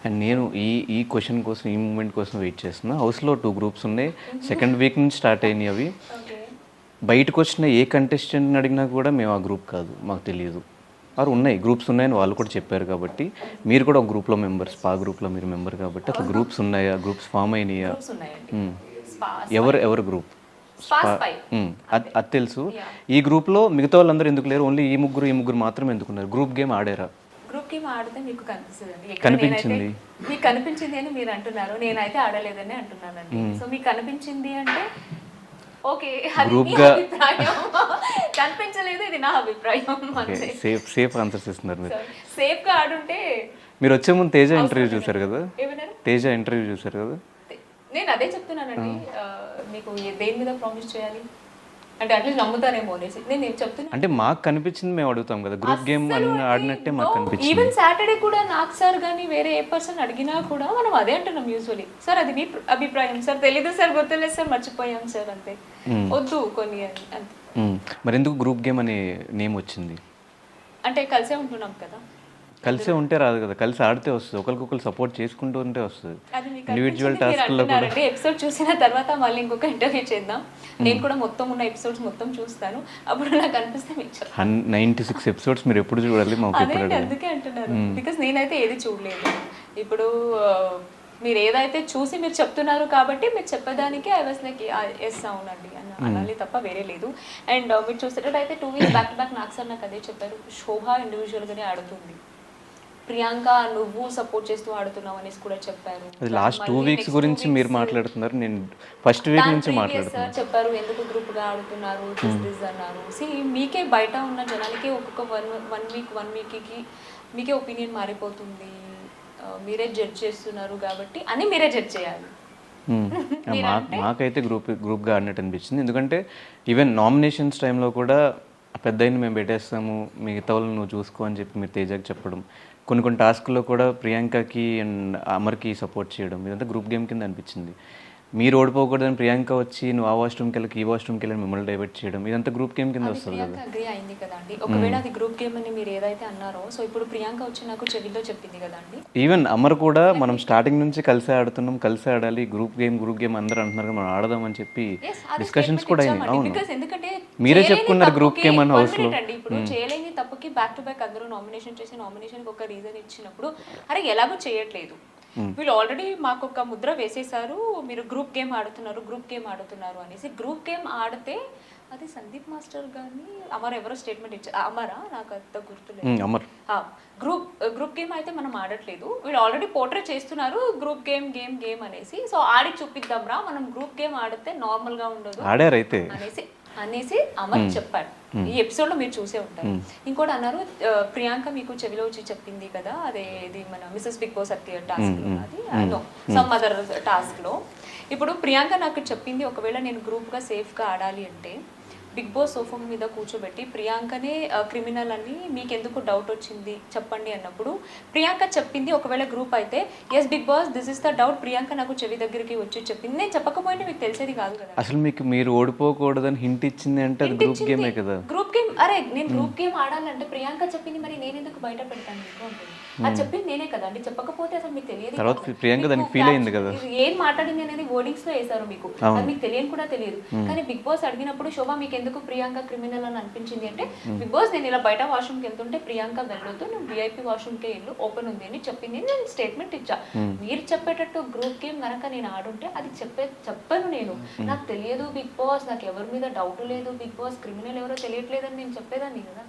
And నేను ఈ question కోసం, ఈ మూమెంట్ కోసం వెయిట్ చేస్తున్నా. హౌస్లో 2 గ్రూప్స్ ఉన్నాయి. సెకండ్ వీక్ నుంచి స్టార్ట్ అయినాయి అవి. ఓకే. బయటకు వచ్చిన ఏ కంటెస్టెంట్ని అడిగినా కూడా మేము ఆ గ్రూప్ కాదు, మాకు తెలియదు. వారు ఉన్నాయి, గ్రూప్స్ ఉన్నాయని వాళ్ళు కూడా చెప్పారు. కాబట్టి మీరు కూడా ఒక గ్రూప్లో మెంబర్, స్పా గ్రూప్లో మీరు మెంబర్ కాబట్టి అసలు గ్రూప్స్ ఉన్నాయా, గ్రూప్స్ ఫామ్ అయినాయా? గ్రూప్స్ ఉన్నాయండి. మ్మ్. స్పా ఎవరు గ్రూప్? Spa spy. అది తెలుసు. ఈ గ్రూప్లో మిగతా వాళ్ళందరూ ఎందుకు లేరు? ఓన్లీ ఈ ముగ్గురు మాత్రం ఎందుకున్నారు? గ్రూప్ గేమ్ ఆడారా? గ్రూప్ గేమ్ ఆడితే మీకు కనిపిస్తుందండి. కనిపించింది. మీకు కనిపించింది అని మీరు అంటున్నారు, నేనైతే ఆడలేదని అంటున్నానండి. సో మీకు కనిపించింది అంటే ఓకే, అది మీ అభిప్రాయం. కనిపించలేదు, ఇది నా అభిప్రాయం. సేఫ్ ఆన్సర్స్ ఇస్తున్నారు మీరు. సేఫ్ గా ఆడుంటే. మీరు వచ్చే ముందు తేజ ఇంటర్వ్యూ చూసారు కదా? ఏమన్నారు? తేజ ఇంటర్వ్యూ చూసారు కదా? నేను అదే చెప్తున్నానండి, మీకు దేని మీద ప్రామిస్ చేయాలి అంటే అట్లీస్ట్ నమ్ముతారేమో అనేసి నేను చెప్తున్నా. అంటే మాకు కనిపించింది మేము అడుగుతాం కదా, గ్రూప్ గేమ్ ఆడినట్టే మాకు కనిపించింది. ఈవెన్ సాటర్డే కూడా నాకు సార్ కానీ వేరే ఏ పర్సన్ అడిగినా కూడా మనం అదే అంటున్నాం యూజువలీ. సార్ అది మీ అభిప్రాయం సార్, తెలీదు సార్, గుర్తులేదు సార్, మర్చిపోయాం సార్, అంతే, వద్దు కొన్ని అని అంతే. మరి ఎందుకు గ్రూప్ గేమ్ అనే నేమ్ వచ్చింది? అంటే కలిసే ఉంటున్నాం కదా. కలిసే ఉంటే రాదు కదా, కలిసి ఆడితే వస్తుంది, ఒకరికొకరు సపోర్ట్ చేసుకుంటూ ఉంటే వస్తుంది. ఇండివిజువల్ టాస్క్లో కూడా ఎపిసోడ్ చూసిన తర్వాత మళ్ళీ ఇంకొక ఇంటర్వ్యూ చేద్దాం. నేను కూడా మొత్తం ఉన్న ఎపిసోడ్స్ మొత్తం చూస్తాను, అప్పుడు నాకు అనిపిస్తే మీకు 96 ఎపిసోడ్స్ మీరు ఎప్పుడు చూడాలి? మాకు అందుకే అంటున్నారు, బికాస్ నేనైతే ఏది చూడలేదు. ఇప్పుడు మీరు ఏదైతే చూసి మీరు చెప్తున్నారు కాబట్టి మీరు చెప్పేదానికి ఐ వాస్ లైక్ ఎస్ అవునండి అనాలి తప్ప వేరే లేదు. అండ్ మీరు చూసేటట్టయితే 2 వీక్స్ బ్యాక్ టు బ్యాక్ నాకు సార్ నాకు అదే చెప్పారు, శోభ ఇండివిజువల్గానే ఆడుతుంది, ప్రియాంక నువ్వు సపోర్ట్ చేస్తూ ఆడుతున్నావు అనేసి కూడా చెప్పారు. లాస్ట్ 2 వీక్స్ గురించి మీరు మాట్లాడుతున్నారు, నేను ఫస్ట్ వీక్ నుంచి మాట్లాడుతున్నాను. చెప్పారు ఎందుకు గ్రూప్ గా ఆడుతున్నారు అన్నారు. మీకే బయట ఉన్న జనాలకే ఒక్కొక్క వన్ వీక్కి మీకే ఒపీనియన్ మారిపోతుంది, మీరే జడ్జ్ చేస్తున్నారు కాబట్టి అని మీరే జడ్జ్ చేయాలి. మాకైతే గ్రూప్గా ఆడినట్టు అనిపించింది. ఎందుకంటే ఈవెన్ నామినేషన్స్ టైంలో కూడా పెద్ద మేము పెట్టేస్తాము, మిగతా వాళ్ళు నువ్వు చూసుకో అని చెప్పి మీరు తేజకి చెప్పడం, కొన్ని టాస్క్లో కూడా ప్రియాంకకి అండ్ అమర్కి సపోర్ట్ చేయడం, ఇదంతా గ్రూప్ గేమ్ కింద అనిపించింది. మీరు ఓడిపోకూడదని ప్రియాంక వచ్చి నువ్వు ఆ వాష్రూమ్కి వెళ్ళి ఈ వాష్రూమ్కి వెళ్ళి మిమ్మల్ని డైవర్ట్ చేయడం, ఇదంతా గ్రూప్ గేమ్ కింద వస్తుంది కదా. అగ్రీ అయింది కదండి, ఒకవేళ అది గ్రూప్ గేమ్ అని మీరు ఏదైతే అన్నారో, సో ఇప్పుడు ప్రియాంక వచ్చి నాకు చెవిలో చెప్పింది కదండి. ఈవెన్ అమర్ కూడా మనం స్టార్టింగ్ నుంచి కలిసి ఆడుతున్నాం, కలిసి ఆడాలి, గ్రూప్ గేమ్ అందరూ అంటున్నారు మనం ఆడదాం అని చెప్పి డిస్కషన్స్ కూడా అయినాయి. అవును, ఎందుకంటే మీరే చెప్పుకున్నారు గ్రూప్ గేమ్ అని హౌస్ లో. ఇప్పుడు చేయలేని తప్పుకి బ్యాక్ టు బ్యాక్ అందరూ నామినేషన్ చేసి నామినేషన్ ఒక రీజన్ ఇచ్చినప్పుడు అరే ఎలాగో చేయట్లేదు, వీళ్ళు ఆల్రెడీ మాకు ఒక ముద్ర వేసేసారు, మీరు గ్రూప్ గేమ్ ఆడుతున్నారు అనేసి. గ్రూప్ గేమ్ ఆడితే అది సందీప్ మాస్టర్ గాని అమర్ ఎవరో స్టేట్మెంట్ ఇచ్చారు, అమరా నాకు అంత గుర్తులేదు, అమర్ గ్రూప్ గేమ్ అయితే మనం ఆడట్లేదు, వీళ్ళు ఆల్రెడీ పోర్ట్రే చేస్తున్నారు గ్రూప్ గేమ్ అనేసి, సో ఆడి చూపిద్దాం రా, మనం గ్రూప్ గేమ్ ఆడితే నార్మల్ గా ఉండదు అనేసి అమర్ చెప్పాడు. ఈ ఎపిసోడ్ లో మీరు చూసే ఉంటారు. ఇంకోటి అన్నారు, ప్రియాంక మీకు చెవిలో వచ్చి చెప్పింది కదా, అదే ఇది మన మిసెస్ బిగ్ బాస్ అత్తి టాస్క్ లో, అది సమ్ అదర్ టాస్క్ లో. ఇప్పుడు ప్రియాంక నాకు చెప్పింది, ఒకవేళ నేను గ్రూప్ గా సేఫ్ గా ఆడాలి అంటే బిగ్ బాస్ సోఫా మీద కూర్చోబెట్టి ప్రియాంకనే క్రిమినల్ అని మీకు ఎందుకు డౌట్ వచ్చింది చెప్పండి అన్నప్పుడు ప్రియాంక చెప్పింది, ఒకవేళ గ్రూప్ అయితే yes big boss this is the doubt, Priyanka నాకు చెవి దగ్గరికి వచ్చి చెప్పింది, నేను చెప్పకపోయినా మీకు తెలిసేది కాదు కదా. అసలు మీకు మీరు ఓడిపోకూడదని హింట్ ఇచ్చింది అంటే అది గ్రూప్ గేమే కదా. గ్రూప్ గేమ్, అరే నేను గ్రూప్ గేమ్ ఆడాలంటే ప్రియాంక చెప్పింది, మరి నేను ఎందుకు బయట పెడతాను మీకు అంటుంది. అది చెప్పింది నేనే కదా అండి, చెప్పకపోతే అసలు మీకు తెలియదు. తర్వాత ప్రియాంక దానికి ఫీల్ అయింది కదా, ఏం మాట్లాడింది అనేది వర్డింగ్స్ లో వేసారు మీకు, అది మీకు తెలియని కూడా తెలియదు. కానీ బిగ్ బాస్ అడిగినప్పుడు శోభ మీకు ఎందుకు ప్రియాంక క్రిమినల్ అని అనిపించింది అంటే, బిగ్ బాస్ నేను ఇలా బయట వాష్రూమ్కి వెళ్తుంటే ప్రియాంక వెళ్ళొద్దు, నువ్వు VIP వాష్రూమ్కే వెళ్ళు, ఓపెన్ ఉంది అని చెప్పింది, నేను స్టేట్మెంట్ ఇచ్చా. మీరు చెప్పేటట్టు గ్రూప్ గేమ్ కనుక నేను ఆడుంటే అది చెప్పాను నేను, నాకు తెలియదు బిగ్ బాస్, నాకు ఎవరి మీద డౌట్ లేదు, బిగ్ బాస్ క్రిమినల్ ఎవరో తెలియట్లేదని నేను చెప్పేదాన్ని కదా.